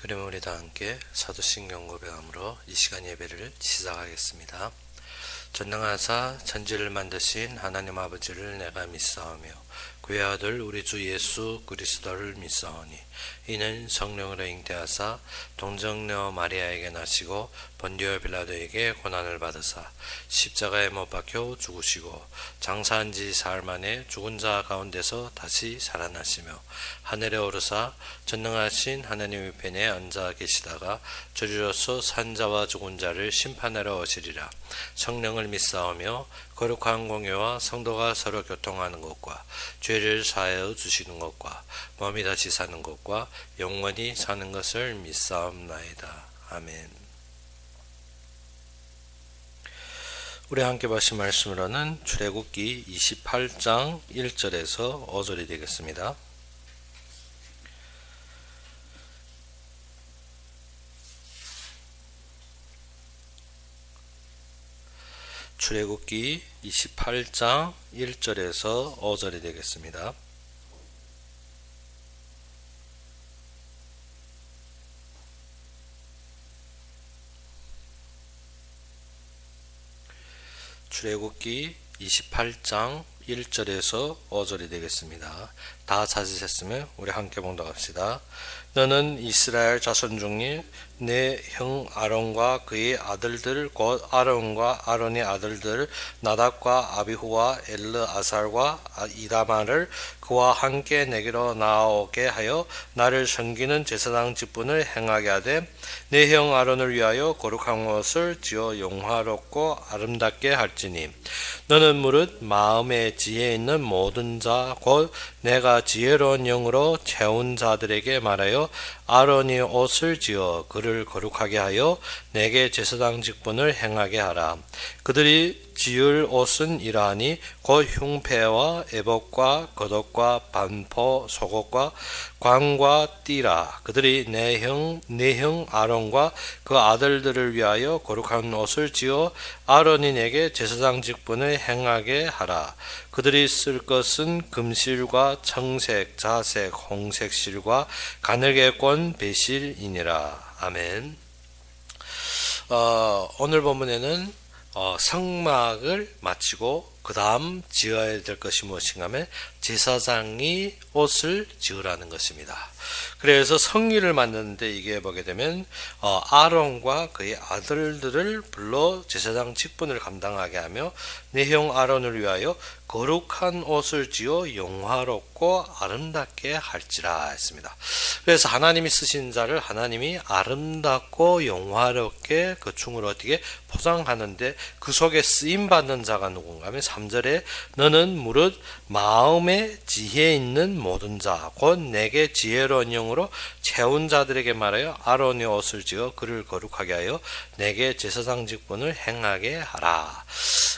그러면 우리 다 함께 사도신경 고백함으로 이 시간 예배를 시작하겠습니다. 전능하사 천지를 만드신 하나님 아버지를 내가 믿사오며 그의 아들 우리 주 예수 그리스도를 믿사오니 이는 성령으로 잉태하사 동정녀 마리아에게 나시고 본디오 빌라도에게 고난을 받으사 십자가에 못 박혀 죽으시고 장사한 지 사흘 만에 죽은 자 가운데서 다시 살아나시며 하늘에 오르사 전능하신 하나님의 편에 앉아 계시다가 저리로서 산 자와 죽은 자를 심판하러 오시리라. 성령을 믿사오며 거룩한 공예와 성도가 서로 교통하는 것과 죄를 사하여 주시는 것과 몸이 다시 사는 것과 영원히 사는 것을 믿사옵나이다. 아멘. 우리 함께 보신 말씀으로는 출애굽기 28장 1절에서 5절이 되겠습니다. 출애굽기 28장 1절에서 5절이 되겠습니다. 출애굽기 28장 1절에서 5절이 되겠습니다. 다 찾으셨으면 우리 함께 봉독합시다. 너는 이스라엘 자손 중에 내 형 아론과 그의 아들들 곧 아론과 아론의 아들들 나답과 아비후와 엘르아살과 이다마를 그와 함께 내게로 나오게 하여 나를 섬기는 제사장 직분을 행하게 하되 내 형 아론을 위하여 거룩한 옷을 지어 영화롭고 아름답게 할지니 너는 무릇 마음에 지혜 있는 모든 자 곧 내가 지혜로운 영으로 채운 자들에게 말하여 아론이 옷을 지어 그를 거룩하게 하여 내게 제사장 직분을 행하게 하라. 그들이 지을 옷은 이러하니 곧 흉패와 에봇과 겉옷과 반포 속옷과 관과 띠라. 그들이 내 형 아론과 그 아들들을 위하여 거룩한 옷을 지어 아론이 내게 제사장 직분을 행하게 하라. 그들이 쓸 것은 금실과 청색, 자색, 홍색 실과 가늘게 꼰 배실이니라. 아멘. 오늘 본문에는 성막을 마치고 그 다음 지어야 될 것이 무엇인가 하면 제사장이 옷을 지으라는 것입니다. 그래서 성의를 만드는데 이게 보게 되면 아론과 그의 아들들을 불러 제사장 직분을 감당하게 하며 내 형 아론을 위하여 거룩한 옷을 지어 영화롭고 아름답게 할지라 했습니다. 그래서 하나님이 쓰신 자를 하나님이 아름답고 영화롭게 그 충을 어떻게 포장하는데 그 속에 쓰임받는 자가 누군가 하면 3절에 너는 무릇 마음에 지혜 있는 모든 자 곧 내게 지혜로운 영으로 채운 자들에게 말하여 아론의 옷을 지어 그를 거룩하게 하여 내게 제사장 직분을 행하게 하라.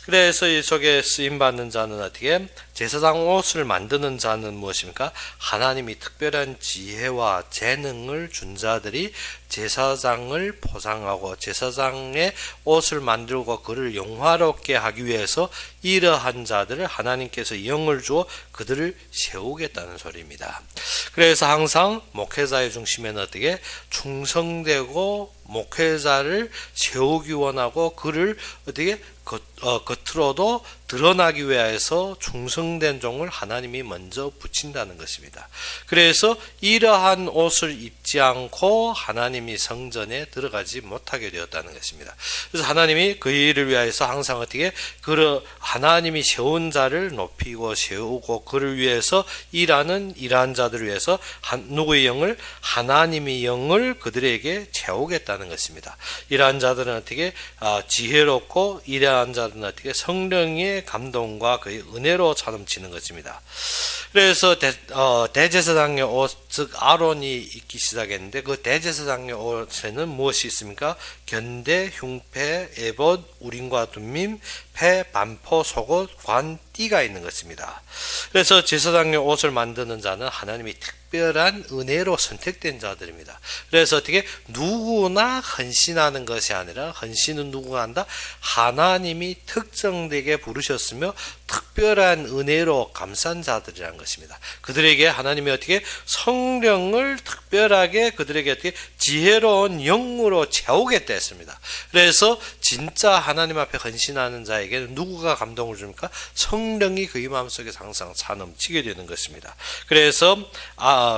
그래서 이 속에 쓰임받는 자는 어떻게 제사장 옷을 만드는 자는 무엇입니까? 하나님이 특별한 지혜와 재능을 준 자들이 제사장을 포상하고 제사장의 옷을 만들고 그를 영화롭게 하기 위해서 이러한 자들을 하나님께서 영을 주어 그들을 세우겠다는 소리입니다. 그래서 항상 목회자의 중심에는 어떻게 충성되고 목회자를 세우기 원하고 그를 어떻게 겉으로도 드러나기 위해서 충성된 종을 하나님이 먼저 붙인다는 것입니다. 그래서 이러한 옷을 입지 않고 하나님이 성전에 들어가지 못하게 되었다는 것입니다. 그래서 하나님이 그 일을 위해서 항상 어떻게 하나님이 세운 자를 높이고 세우고 그를 위해서 일하는 이러한 자들을 위해서 누구의 영을 하나님의 영을 그들에게 채우겠다는 것입니다. 이러한 자들은 어떻게 지혜롭고 이러한 자들은 어떻게 성령의 감동과 그의 은혜로 차넘치는 것입니다. 그래서 대제사장의 옷, 즉 아론이 입기 시작했는데 그 대제사장의 옷에는 무엇이 있습니까? 견대, 흉패, 에봇, 우림과 둠밈, 패, 반포, 속옷, 관, 띠가 있는 것입니다. 그래서 제사장의 옷을 만드는 자는 하나님이 특별한 은혜로 선택된 자들입니다. 그래서 어떻게 누구나 헌신하는 것이 아니라 헌신은 누구가 한다? 하나님이 특정되게 부르셨으며 특별한 은혜로 감싼 자들이라는 것입니다. 그들에게 하나님이 어떻게 성령을 특별하게 그들에게 어떻게 지혜로운 영으로 채우겠다 했습니다. 그래서 진짜 하나님 앞에 헌신하는 자에게는 누구가 감동을 줍니까? 성령이 그의 마음속에 항상 차 넘치게 되는 것입니다. 그래서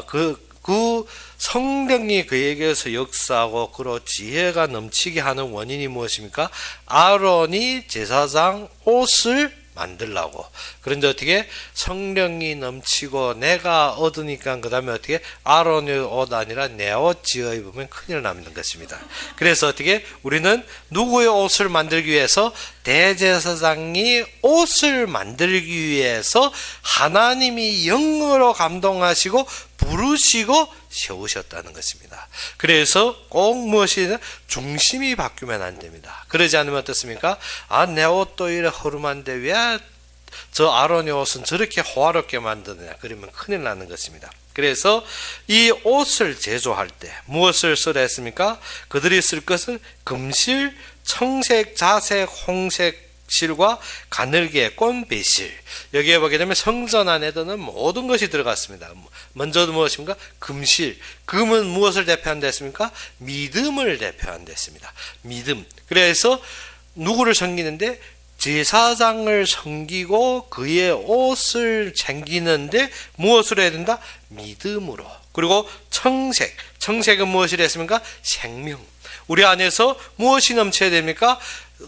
그 성령이 그에게서 역사하고 그로 지혜가 넘치게 하는 원인이 무엇입니까? 아론이 제사장 옷을 만들라고. 그런데 어떻게 성령이 넘치고 내가 얻으니까 그 다음에 어떻게 아론의 옷 아니라 내 옷 지어 입으면 큰일 나는 것입니다. 그래서 어떻게 우리는 누구의 옷을 만들기 위해서 대제사장이 옷을 만들기 위해서 하나님이 영으로 감동하시고 부르시고 세우셨다는 것입니다. 그래서 꼭 무엇이든 중심이 바뀌면 안 됩니다. 그러지 않으면 어떻습니까? 내 옷도 이래 허름한데 왜 저 아론의 옷은 저렇게 호화롭게 만드느냐, 그러면 큰일 나는 것입니다. 그래서 이 옷을 제조할 때 무엇을 쓰라 했습니까? 그들이 쓸 것은 금실, 청색, 자색, 홍색 실과 가늘게 꼰 배실. 여기에 보게 되면 성전 안에는 모든 것이 들어갔습니다. 먼저 무엇입니까? 금실. 금은 무엇을 대표한다 했습니까? 믿음을 대표한다 했습니다. 믿음. 그래서 누구를 섬기는데 제사장을 섬기고 그의 옷을 챙기는데 무엇으로 해야 된다? 믿음으로. 그리고 청색. 청색은 무엇이라 했습니까? 생명. 우리 안에서 무엇이 넘쳐야 됩니까?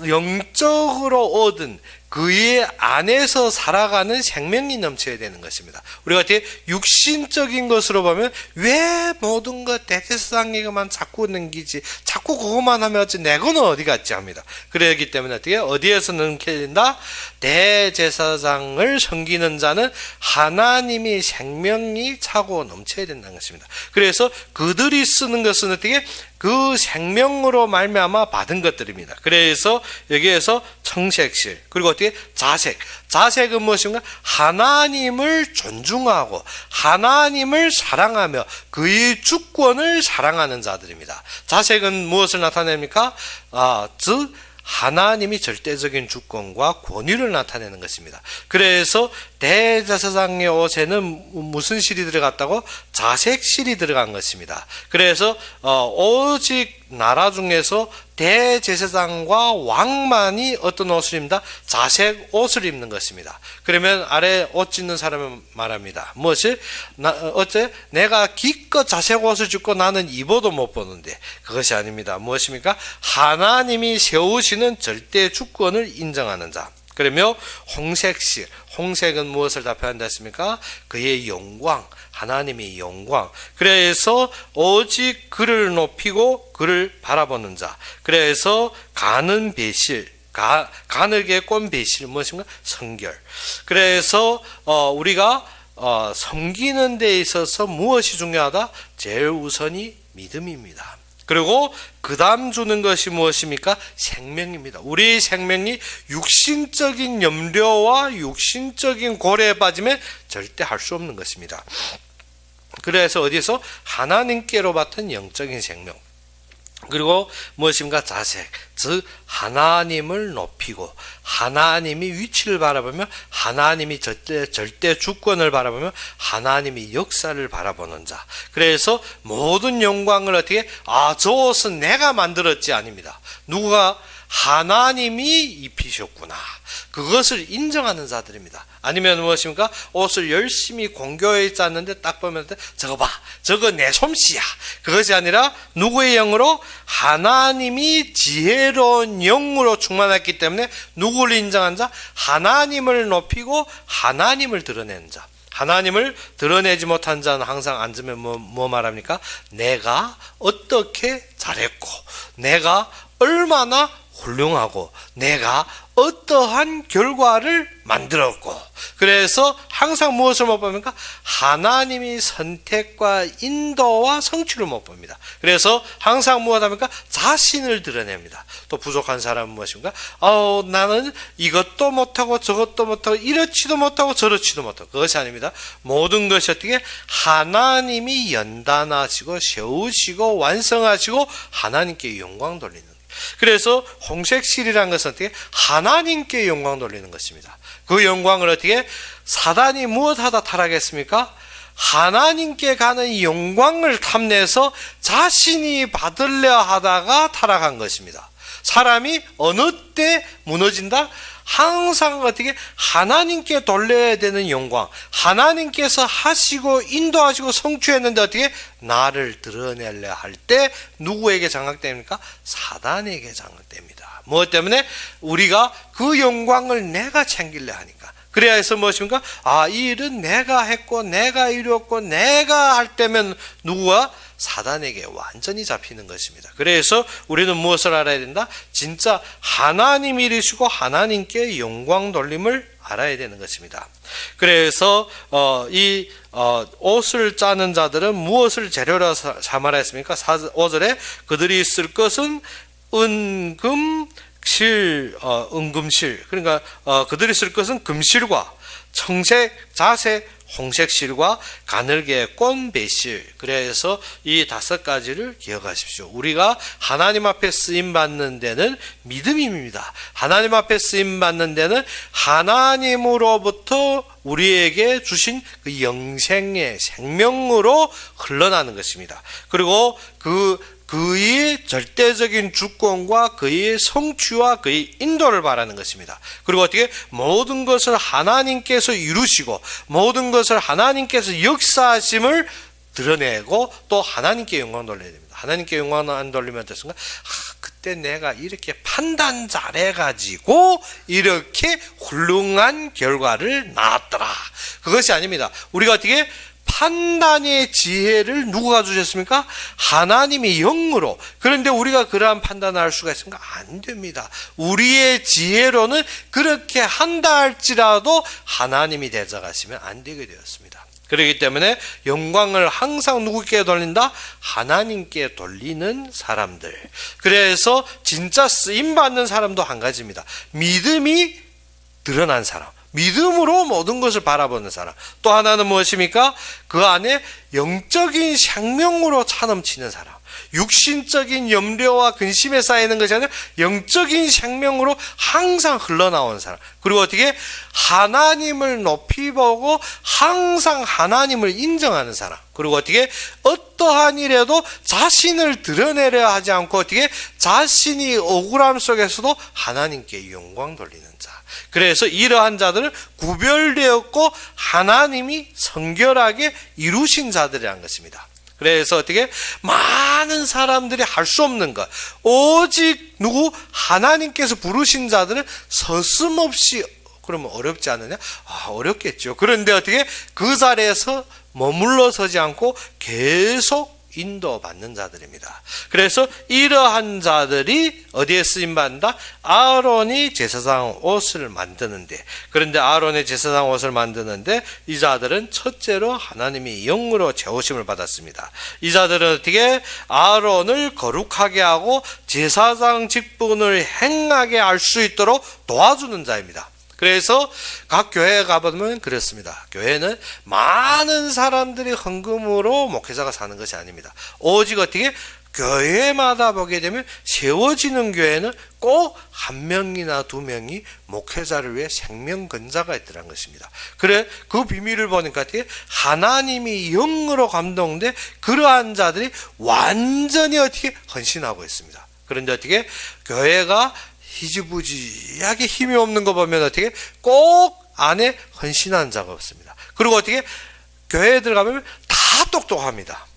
영적으로 얻은 그의 안에서 살아가는 생명이 넘쳐야 되는 것입니다. 우리가 어떻게 육신적인 것으로 보면 왜 모든 것 대제사장에게만 자꾸 넘기지, 자꾸 그것만 하면 어찌 내 거는 어디 갔지 합니다. 그러기 때문에 어떻게 어디에서 넘겨야 된다? 대제사장을 섬기는 자는 하나님이 생명이 차고 넘쳐야 된다는 것입니다. 그래서 그들이 쓰는 것은 어떻게 그 생명으로 말미암아 받은 것들입니다. 그래서 여기에서 청색실, 그리고 어떻게 자색. 자색은 무엇인가? 하나님을 존중하고 하나님을 사랑하며 그의 주권을 사랑하는 자들입니다. 자색은 무엇을 나타냅니까? 즉 하나님이 절대적인 주권과 권위를 나타내는 것입니다. 그래서 대제사장의 옷에는 무슨 실이 들어갔다고? 자색실이 들어간 것입니다. 그래서 오직 나라 중에서 대제사장과 왕만이 어떤 옷을 입는다? 자색 옷을 입는 것입니다. 그러면 아래 옷 짓는 사람은 말합니다. 무엇이? 어째 내가 기껏 자색 옷을 짓고 나는 입어도 못 보는데, 그것이 아닙니다. 무엇입니까? 하나님이 세우시는 절대 주권을 인정하는 자. 그러며 홍색실, 홍색은 무엇을 대표한다 했습니까? 그의 영광, 하나님의 영광. 그래서 오직 그를 높이고 그를 바라보는 자. 그래서 가는 배실, 가늘게 꼰 배실, 무엇인가? 성결. 그래서 우리가 섬기는 데 있어서 무엇이 중요하다? 제일 우선이 믿음입니다. 그리고 그 다음 주는 것이 무엇입니까? 생명입니다. 우리의 생명이 육신적인 염려와 육신적인 고려에 빠지면 절대 할 수 없는 것입니다. 그래서 어디서? 하나님께로 받은 영적인 생명. 그리고 무엇입니까? 자색. 즉 하나님을 높이고 하나님이 위치를 바라보며 하나님이 절대 주권을 바라보며 하나님이 역사를 바라보는 자. 그래서 모든 영광을 어떻게? 저 옷은 내가 만들었지 아닙니다. 누가? 하나님이 입히셨구나. 그것을 인정하는 자들입니다. 아니면 무엇입니까? 옷을 열심히 공교에 짰는데 딱 보면 저거 봐, 저거 내 솜씨야. 그것이 아니라 누구의 영으로? 하나님이 지혜로운 영으로 충만했기 때문에 누구를 인정한 자? 하나님을 높이고 하나님을 드러내는 자. 하나님을 드러내지 못한 자는 항상 앉으면 뭐 말합니까? 내가 어떻게 잘했고, 내가 얼마나 훌륭하고, 내가 어떠한 결과를 만들었고. 그래서 항상 무엇을 못 봅니까? 하나님이 선택과 인도와 성취를 못 봅니다. 그래서 항상 무엇합니까? 자신을 드러냅니다. 또 부족한 사람은 무엇입니까? 나는 이것도 못하고 저것도 못하고 이렇지도 못하고 저렇지도 못하고. 그것이 아닙니다. 모든 것이 어떻게? 하나님이 연단하시고 세우시고 완성하시고 하나님께 영광 돌리는. 그래서 홍색실이라는 것은 어떻게 하나님께 영광 돌리는 것입니다. 그 영광을 어떻게 사단이 무엇하다 타락했습니까? 하나님께 가는 이 영광을 탐내서 자신이 받으려 하다가 타락한 것입니다. 사람이 어느 때 무너진다? 항상 어떻게 하나님께 돌려야 되는 영광, 하나님께서 하시고 인도하시고 성취했는데 어떻게 나를 드러내려 할 때 누구에게 장악됩니까? 사단에게 장악됩니다. 무엇 때문에? 우리가 그 영광을 내가 챙기려 하니까. 그래야 해서 무엇입니까? 이 일은 내가 했고 내가 이루었고 내가 할 때면 누구와? 사단에게 완전히 잡히는 것입니다. 그래서 우리는 무엇을 알아야 된다? 진짜 하나님이 이루시고 하나님께 영광 돌림을 알아야 되는 것입니다. 그래서 이 옷을 짜는 자들은 무엇을 재료로 삼아라 했습니까? 5절에 그들이 쓸 것은 은금실, 그러니까 그들이 쓸 것은 금실과 청색, 자색, 홍색실과 가늘게 꼰 배실. 그래서 이 5가지를 기억하십시오. 우리가 하나님 앞에 쓰임 받는 데는 믿음입니다. 하나님 앞에 쓰임 받는 데는 하나님으로부터 우리에게 주신 그 영생의 생명으로 흘러나는 것입니다. 그리고 그의 절대적인 주권과 그의 성취와 그의 인도를 바라는 것입니다. 그리고 어떻게 모든 것을 하나님께서 이루시고 모든 것을 하나님께서 역사하심을 드러내고 또 하나님께 영광 돌려야 됩니다. 하나님께 영광 안 돌리면 어떻습니까? 그때 내가 이렇게 판단 잘해가지고 이렇게 훌륭한 결과를 낳았더라. 그것이 아닙니다. 우리가 어떻게 판단의 지혜를 누가 주셨습니까? 하나님이 영으로. 그런데 우리가 그러한 판단을 할 수가 있습니까? 안 됩니다. 우리의 지혜로는 그렇게 한다 할지라도 하나님이 대적하시면 안 되게 되었습니다. 그렇기 때문에 영광을 항상 누구께 돌린다? 하나님께 돌리는 사람들. 그래서 진짜 쓰임받는 사람도 한 가지입니다. 믿음이 드러난 사람. 믿음으로 모든 것을 바라보는 사람. 또 하나는 무엇입니까? 그 안에 영적인 생명으로 차넘치는 사람. 육신적인 염려와 근심에 쌓이는 것이 아니라 영적인 생명으로 항상 흘러나오는 사람. 그리고 어떻게 하나님을 높이 보고 항상 하나님을 인정하는 사람. 그리고 어떻게 어떠한 일에도 자신을 드러내려 하지 않고 어떻게 자신이 억울함 속에서도 하나님께 영광 돌리는 자. 그래서 이러한 자들은 구별되었고 하나님이 성결하게 이루신 자들이라는 것입니다. 그래서 어떻게 많은 사람들이 할 수 없는 것, 오직 누구? 하나님께서 부르신 자들은 서슴없이. 그러면 어렵지 않느냐? 어렵겠죠. 그런데 어떻게 그 자리에서 머물러 서지 않고 계속 인도받는 자들입니다. 그래서 이러한 자들이 어디에 쓰임받는다? 아론이 제사장 옷을 만드는데, 그런데 아론의 제사장 옷을 만드는데 이 자들은 첫째로 하나님이 영으로 재우심을 받았습니다. 이 자들은 어떻게 아론을 거룩하게 하고 제사장 직분을 행하게 할 수 있도록 도와주는 자입니다. 그래서 각 교회에 가보면 그렇습니다. 교회는 많은 사람들이 헌금으로 목회자가 사는 것이 아닙니다. 오직 어떻게 교회마다 보게 되면 세워지는 교회는 꼭 1명이나 2명이 목회자를 위해 생명건자가 있더라는 것입니다. 그래 그 비밀을 보니까 어떻게 하나님이 영으로 감동돼 그러한 자들이 완전히 어떻게 헌신하고 있습니다. 그런데 어떻게 교회가 희지부지하게 힘이 없는 거 보면 어떻게 꼭 안에 헌신한 자가 없습니다. 그리고 어떻게 교회에 들어가면 다 똑똑합니다.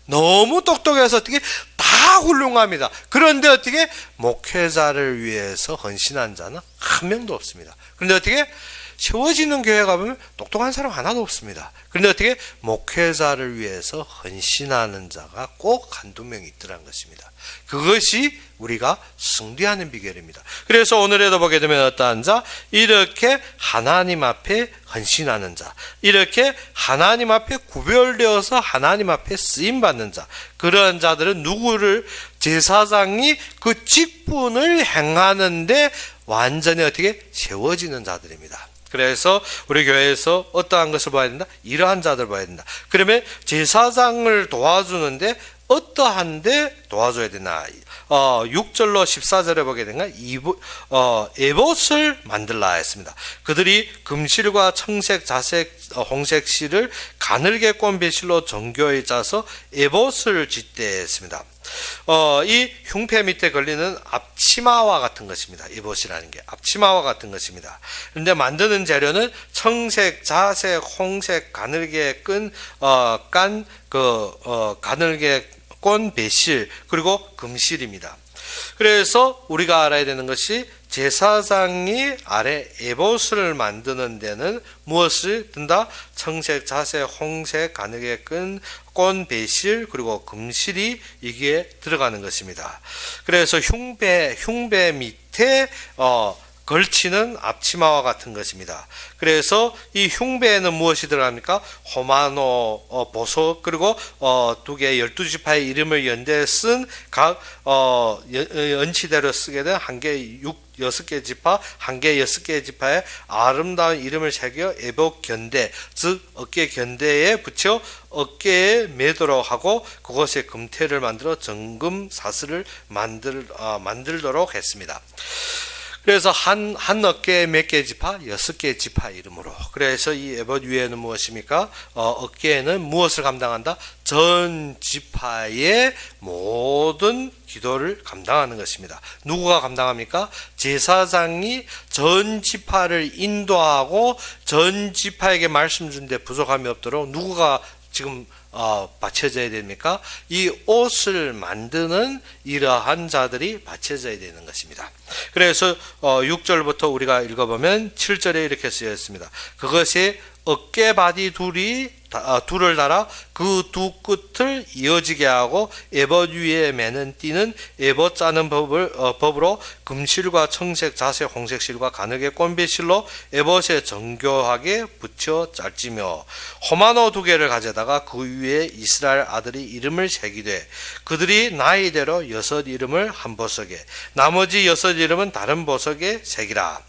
너무 똑똑해서 어떻게 다 훌륭합니다. 그런데 어떻게 목회자를 위해서 헌신한 자는 한 명도 없습니다. 그런데 어떻게 세워지는 교회 가보면 똑똑한 사람 하나도 없습니다. 그런데 어떻게 목회자를 위해서 헌신하는 자가 꼭 한두 명 있더라는 것입니다. 그것이 우리가 승리하는 비결입니다. 그래서 오늘에도 보게 되면 어떠한 자? 이렇게 하나님 앞에 헌신하는 자, 이렇게 하나님 앞에 구별되어서 하나님 앞에 쓰임받는 자, 그런 자들은 누구를? 제사장이 그 직분을 행하는데 완전히 어떻게 세워지는 자들입니다. 그래서 우리 교회에서 어떠한 것을 봐야 된다? 이러한 자들 봐야 된다. 그러면 제사장을 도와주는데 어떠한데 도와줘야 되나? 6절로 14절에 보게 되면 에봇을 만들라 했습니다. 그들이 금실과 청색, 자색, 홍색 실을 가늘게 꼰 배실로 정교히 짜서 에봇을 짓대 했습니다. 이 흉패 밑에 걸리는 앞치마와 같은 것입니다. 에봇이라는 게 앞치마와 같은 것입니다. 그런데 만드는 재료는 청색, 자색, 홍색, 가늘게 가늘게 꼰 배실 그리고 금실입니다. 그래서 우리가 알아야 되는 것이 제사장이 아래 에봇을 만드는 데는 무엇을 든다? 청색, 자색, 홍색, 가늘게 꼰 배실 그리고 금실이 이게 들어가는 것입니다. 그래서 흉배 밑에 걸치는 앞치마와 같은 것입니다. 그래서 이 흉배에는 무엇이 들어갑니까? 호마노 보석 그리고 12지파의 이름을 연대에 쓴 각 연치대로 쓰게 된 한 개 6개 지파, 한 개 6개 지파의 아름다운 이름을 새겨 에봇 견대, 즉 어깨 견대에 붙여 어깨에 매도록 하고 그것에 금태를 만들어 정금 사슬을 만들도록 했습니다. 그래서 한 어깨에 몇 개 지파? 6개 지파 이름으로. 그래서 이 에봇 위에는 무엇입니까? 어깨에는 무엇을 감당한다? 전 지파의 모든 기도를 감당하는 것입니다. 누구가 감당합니까? 제사장이 전 지파를 인도하고 전 지파에게 말씀 준데 부족함이 없도록 누구가 지금 받쳐져야 됩니까? 이 옷을 만드는 이러한 자들이 받쳐져야 되는 것입니다. 그래서 6절부터 우리가 읽어보면 7절에 이렇게 쓰여 있습니다. 그것이 어깨바디 둘을 달아 그 두 끝을 이어지게 하고 에봇 위에 매는 띠는 에봇 짜는 법으로 금실과 청색, 자색, 홍색 실과 가늘게 꼰 배실로 에봇에 정교하게 붙여 짤지며 호마노 2개를 가져다가 그 위에 이스라엘 아들이 이름을 새기되 그들이 나이대로 6 이름을 한 보석에 나머지 6 이름은 다른 보석에 새기라.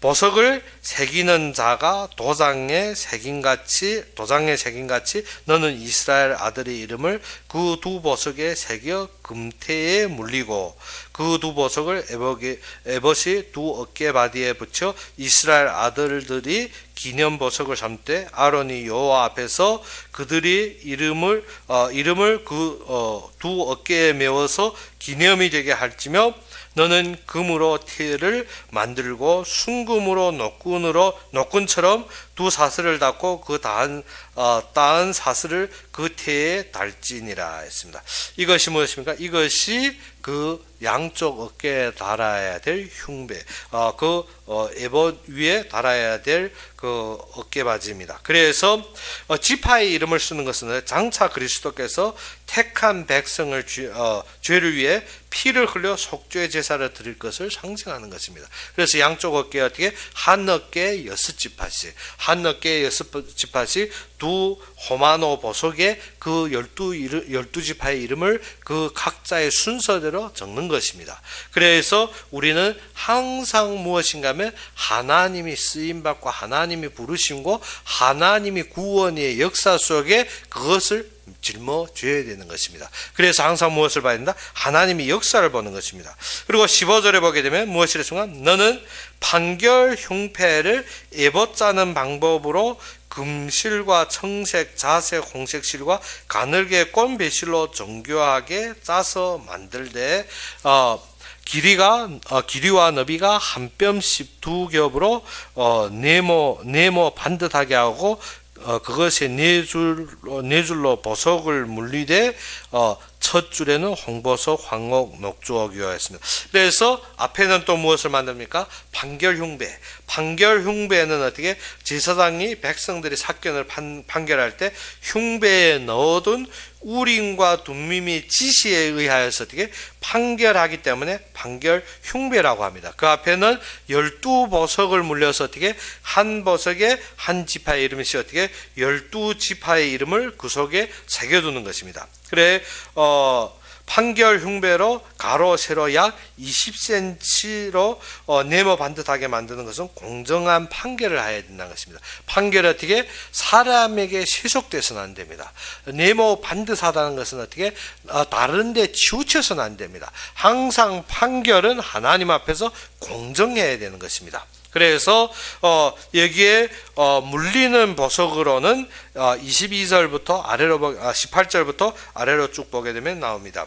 보석을 새기는 자가 도장에 새긴같이 너는 이스라엘 아들의 이름을 그 2 보석에 새겨 금태에 물리고 그 2 보석을 에봇이 2 어깨바디에 붙여 이스라엘 아들들이 기념 보석을 삼되 아론이 여호와 앞에서 그들이 이름을 그 2 어깨에 메워서 기념이 되게 할지며 너는 금으로 태를 만들고 순금으로 노끈처럼 2 사슬을 닫고 그 따은 사슬을 그 태에 달지니라 했습니다. 이것이 무엇입니까? 이것이 그 양쪽 어깨에 달아야 될 흉배, 에봇 위에 달아야 될 그 어깨바지입니다. 그래서 지파의 이름을 쓰는 것은 장차 그리스도께서 택한 백성을 죄를 위해 피를 흘려 속죄 제사를 드릴 것을 상징하는 것입니다. 그래서 양쪽 어깨에 어떻게 한 어깨에 6지파씩, 한 어깨에 6지파씩 2 호마노 보석에 그 12지파의 이름을 그 각자의 순서대로 적는 것입니다. 그래서 우리는 항상 무엇인가 하면 하나님이 쓰임받고 하나님이 부르심고 하나님이 구원의 역사 속에 그것을 짊어져야 되는 것입니다. 그래서 항상 무엇을 봐야 된다? 하나님이 역사를 보는 것입니다. 그리고 15절에 보게 되면 무엇이라 순간 너는 판결 흉패를 에봇 짜는 방법으로 금실과 청색, 자색, 홍색 실과 가늘게 꼰 배실로 정교하게 짜서 만들되 길이와 너비가 한 뼘씩 2겹으로 네모 반듯하게 하고 그것에 4줄로 보석을 물리되 첫 줄에는 홍보석, 황옥, 녹주옥이어 했습니다. 그래서 앞에는 또 무엇을 만듭니까? 판결흉배. 판결흉배는 어떻게 제사장이 백성들이 사건을 판결할 때 흉배에 넣어둔 우림과 둠밈이 지시에 의하여서 어떻게 판결하기 때문에 판결흉배라고 합니다. 그 앞에는 12보석을 물려서 어떻게 한 보석에 한 지파의 이름이 어떻게 12지파의 이름을 그 속에 새겨두는 것입니다. 그래 판결 흉배로 가로 세로 약 20cm로 네모 반듯하게 만드는 것은 공정한 판결을 해야 된다는 것입니다. 판결이 어떻게 사람에게 세속돼서는 안 됩니다. 네모 반듯하다는 것은 어떻게 다른 데 치우쳐서는 안 됩니다. 항상 판결은 하나님 앞에서 공정해야 되는 것입니다. 그래서 여기에 물리는 보석으로는 22절부터 아래로 18절부터 아래로 쭉 보게 되면 나옵니다.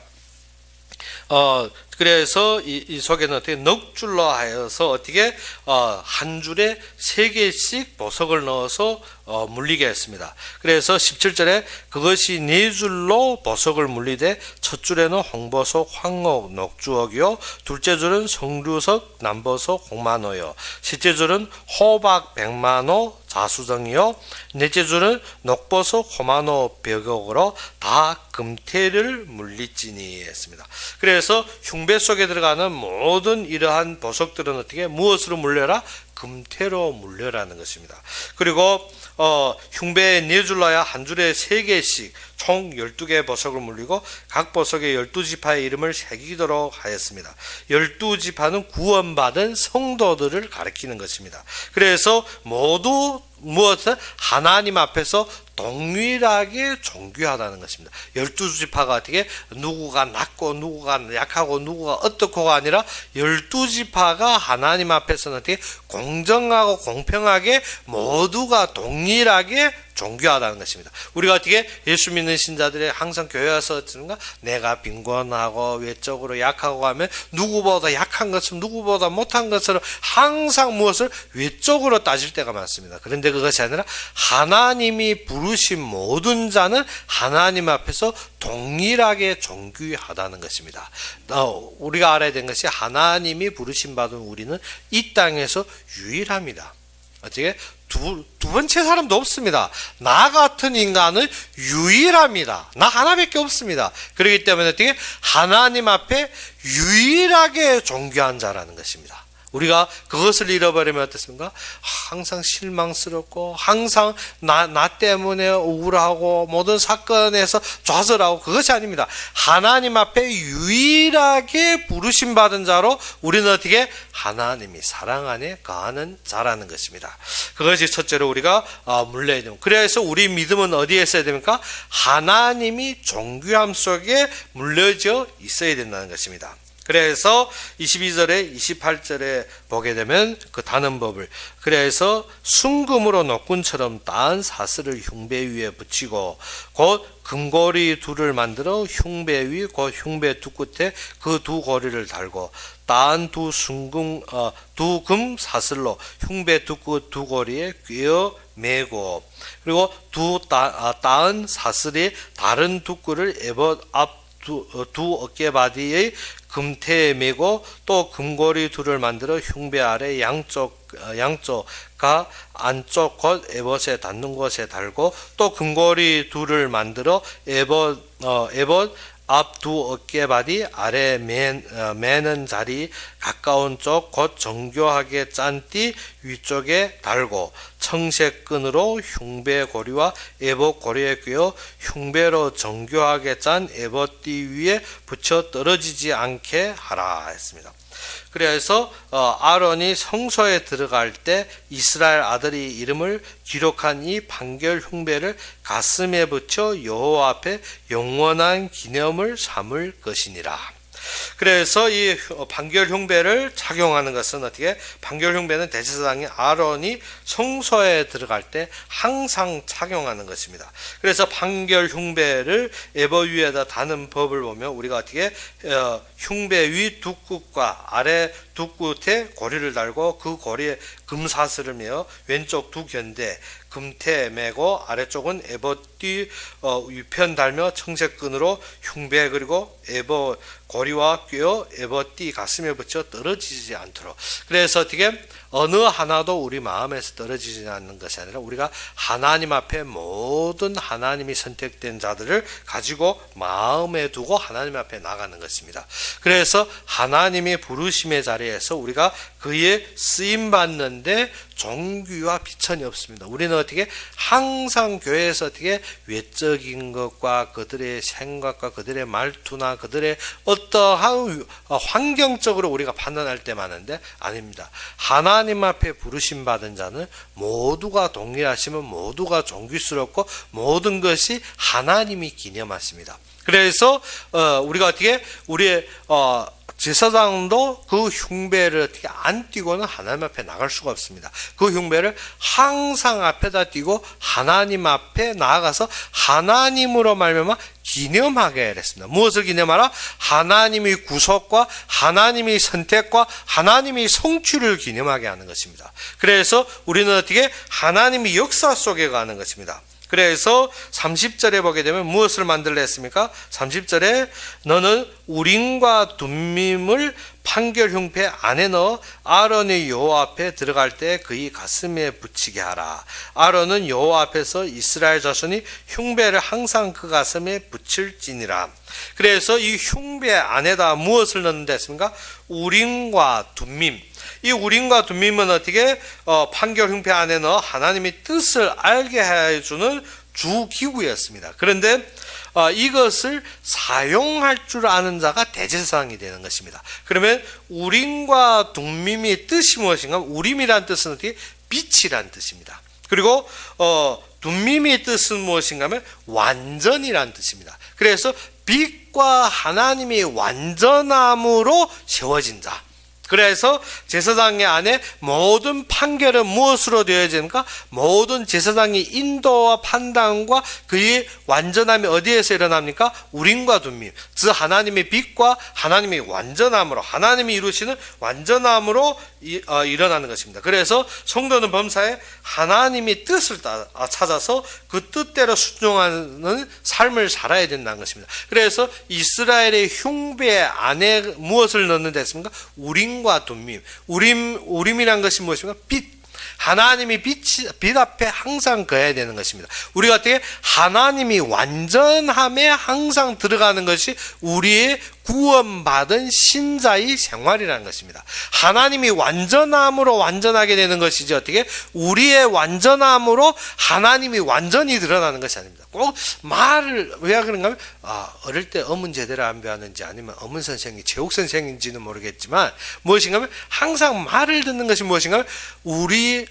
그래서 이 속에는 어떻게 넉 줄로 하여서 어떻게 한 줄에 3개씩 보석을 넣어서 물리게 했습니다. 그래서 17절에 그것이 4줄로 보석을 물리되 첫 줄에는 홍보석, 황옥, 녹주옥이요 둘째 줄은 성류석, 남보석, 홍만호요 셋째 줄은 호박, 백만호, 자수정이요 넷째 줄은 녹보석, 호만호, 벽옥으로 다 금태를 물리지니 했습니다. 그래서 흉배 속에 들어가는 모든 이러한 보석들은 어떻게 무엇으로 물려라? 금태로 물려라는 것입니다. 그리고 흉배에 4줄로야 한 줄에 3개씩 총 12개의 보석을 물리고 각 보석에 12지파의 이름을 새기도록 하였습니다. 12지파는 구원받은 성도들을 가리키는 것입니다. 그래서 모두 무엇을 하나님 앞에서 동일하게 존귀하다는 것입니다. 12지파가 어떻게 누구가 낮고 누구가 약하고 누구가 어떻고가 아니라 12지파가 하나님 앞에서는 어떻게 공정하고 공평하게 모두가 동일하게 존귀하다는 것입니다. 우리가 어떻게 예수 믿는 신자들이 항상 교회 와서 어쩌는가 내가 빈곤하고 외적으로 약하고 하면 누구보다 약한 것처럼 누구보다 못한 것처럼 항상 무엇을 외적으로 따질 때가 많습니다. 그런데 그것이 아니라 하나님이 부르신 모든 자는 하나님 앞에서 동일하게 존귀하다는 것입니다. 우리가 알아야 되는 것이 하나님이 부르심 받은 우리는 이 땅에서 유일합니다. 어떻게 두 번째 사람도 없습니다. 나 같은 인간은 유일합니다. 나 하나밖에 없습니다. 그렇기 때문에 어떻게 하나님 앞에 유일하게 존귀한 자라는 것입니다. 우리가 그것을 잃어버리면 어떻습니까? 항상 실망스럽고 항상 나 때문에 우울하고 모든 사건에서 좌절하고 그것이 아닙니다. 하나님 앞에 유일하게 부르심 받은 자로 우리는 어떻게 하나님이 사랑 안에 거하는 자라는 것입니다. 그것이 첫째로 우리가 물려야 됩니다. 그래서 우리 믿음은 어디에 있어야 됩니까? 하나님이 존귀함 속에 물려져 있어야 된다는 것입니다. 그래서 22절에 28절에 보게 되면 그 다는 법을 그래서 순금으로 녹군처럼 따은 사슬을 흉배 위에 붙이고 곧 금고리 둘을 만들어 흉배 위 곧 흉배 두 끝에 그 두 고리를 달고 따은 두 금 사슬로 흉배 두 끝 두 고리에 꿰어 매고 그리고 따은 사슬이 다른 두 끈을 에봇 앞 두 어깨바디의 금태에 매고 또 금고리 둘을 만들어 흉배 아래 양쪽과 안쪽 곧 에봇에 닿는 곳에 달고 또 금고리 둘을 만들어 에봇 앞 두 어깨바디 아래 매는 자리 가까운 쪽 곧 정교하게 짠 띠 위쪽에 달고 청색끈으로 흉배 고리와 에봇 고리에 꿰어 흉배로 정교하게 짠 에봇 띠 위에 붙여 떨어지지 않게 하라 했습니다. 그래서 아론이 성소에 들어갈 때 이스라엘 아들이 이름을 기록한 이 판결 흉배를 가슴에 붙여 여호와 앞에 영원한 기념을 삼을 것이니라. 그래서 이 판결 흉배를 착용하는 것은 어떻게? 판결 흉배는 대제사장인 아론이 성소에 들어갈 때 항상 착용하는 것입니다. 그래서 판결 흉배를 에봇 위에다 다는 법을 보면 우리가 어떻게 흉배 위 두 끝과 아래 두 끝에 고리를 달고 그 고리에 금사슬을 매어 왼쪽 두 견대 금태 매고 아래쪽은 에봇 뒤 위편 달며 청색끈으로 흉배 그리고 에봇 고리와 꿰어 에봇 띠 가슴에 붙여 떨어지지 않도록. 그래서 어떻게 어느 하나도 우리 마음에서 떨어지지 않는 것이 아니라 우리가 하나님 앞에 모든 하나님이 선택된 자들을 가지고 마음에 두고 하나님 앞에 나가는 것입니다. 그래서 하나님의 부르심의 자리에서 우리가 그의 쓰임 받는 하는데 종교와 비천이 없습니다. 우리는 어떻게 항상 교회에서 어떻게 외적인 것과 그들의 생각과 그들의 말투나 그들의 어떠한 환경적으로 우리가 판단할 때 많은데 아닙니다. 하나님 앞에 부르심 받은 자는 모두가 동일하시면 모두가 존귀스럽고 모든 것이 하나님이 기념하십니다. 그래서 우리가 어떻게 우리의 제사장도 그 흉배를 어떻게 안 띄고는 하나님 앞에 나갈 수가 없습니다. 그 흉배를 항상 앞에다 띄고 하나님 앞에 나아가서 하나님으로 말미암아 기념하게 했습니다. 무엇을 기념하라? 하나님의 구속과 하나님의 선택과 하나님의 성취를 기념하게 하는 것입니다. 그래서 우리는 어떻게 하나님의 역사 속에 가는 것입니다. 그래서 30절에 보게 되면 무엇을 만들려 했습니까? 30절에 너는 우림과 둠밈을 판결 흉패 안에 넣어 아론의 여호와 앞에 들어갈 때 그의 가슴에 붙이게 하라. 아론은 여호와 앞에서 이스라엘 자손이 흉배를 항상 그 가슴에 붙일지니라. 그래서 이 흉배 안에다 무엇을 넣는다 했습니까? 우림과 둠밈. 이 우림과 둠밈은 어떻게 판결 흉패 안에 넣어 하나님의 뜻을 알게 해주는 주기구였습니다. 그런데 이것을 사용할 줄 아는 자가 대제사장이 되는 것입니다. 그러면 우림과 둠밈의 뜻이 무엇인가? 우림이란 뜻은 어떻게? 빛이란 뜻입니다. 그리고 둠밈의 뜻은 무엇인가 하면 완전이란 뜻입니다. 그래서 빛과 하나님의 완전함으로 세워진 자. 그래서 제사장의 안에 모든 판결은 무엇으로 되어지는가? 모든 제사장의 인도와 판단과 그의 완전함이 어디에서 일어납니까? 우림과 둠밈, 즉 하나님의 빛과 하나님의 완전함으로, 하나님이 이루시는 완전함으로 일어나는 것입니다. 그래서 성도는 범사에 하나님의 뜻을 찾아서 그 뜻대로 순종하는 삶을 살아야 된다는 것입니다. 그래서 이스라엘의 흉배 안에 무엇을 넣는다 했습니까? 우림과 둠밈. 우림이란 것이 무엇입니까? 빛. 하나님이 빛 앞에 항상 거해야 되는 것입니다. 우리가 어떻게 하나님이 완전함에 항상 들어가는 것이 우리의 구원받은 신자의 생활이라는 것입니다. 하나님이 완전함으로 완전하게 되는 것이지 어떻게 우리의 완전함으로 하나님이 완전히 드러나는 것이 아닙니다. 꼭 말을 왜 그런가 하면 어릴 때 어문 제대로 안 배웠는지 아니면 어문 선생이 제옥 선생인지는 모르겠지만 무엇인가 하면 항상 말을 듣는 것이 무엇인가 하면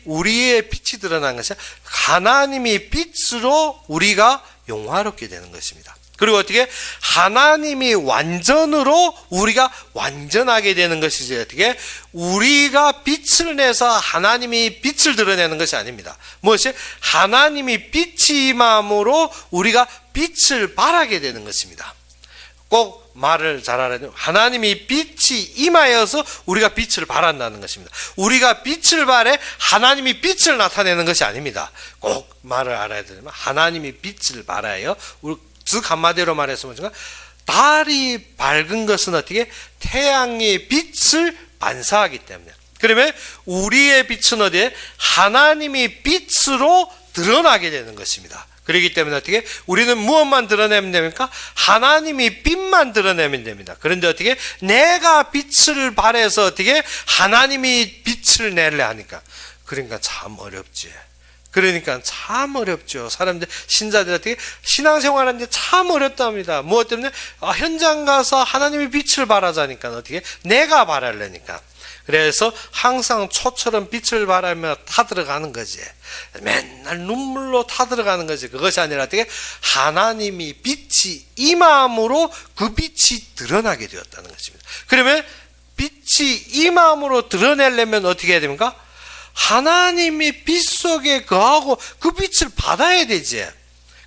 우리의 빛이 드러나는 것이 하나님이 빛으로 우리가 영화롭게 되는 것입니다. 그리고 어떻게 하나님이 완전으로 우리가 완전하게 되는 것이지 어떻게 우리가 빛을 내서 하나님이 빛을 드러내는 것이 아닙니다. 무엇이 하나님이 빛이 임함으로 우리가 빛을 발하게 되는 것입니다. 꼭 말을 잘 알아야 돼요. 하나님이 빛이 임하여서 우리가 빛을 발한다는 것입니다. 우리가 빛을 발해 하나님이 빛을 나타내는 것이 아닙니다. 꼭 말을 알아야 되면 하나님이 빛을 발하여 즉 한마디로 말해서 뭔가 달이 밝은 것은 어떻게 태양의 빛을 반사하기 때문에 그러면 우리의 빛은 어디에 하나님이 빛으로 드러나게 되는 것입니다. 그렇기 때문에 어떻게 우리는 무엇만 드러내면 됩니까? 하나님이 빛만 드러내면 됩니다. 그런데 어떻게 내가 빛을 발해서 어떻게 하나님이 빛을 내려 하니까 그러니까 참 어렵지. 그러니까 참 어렵죠. 사람들, 신자들한테 신앙생활하는데 참 어렵답니다. 무엇 때문에? 현장 가서 하나님의 빛을 발하자니까 어떻게? 내가 발하려니까. 그래서 항상 초처럼 빛을 발하며 타들어가는 거지. 맨날 눈물로 타들어가는 거지. 그것이 아니라 어떻게? 하나님이 빛이 임함으로 그 빛이 드러나게 되었다는 것입니다. 그러면 빛이 임함으로 드러내려면 어떻게 해야 됩니까? 하나님이 빛 속에 거하고 그 빛을 받아야 되지.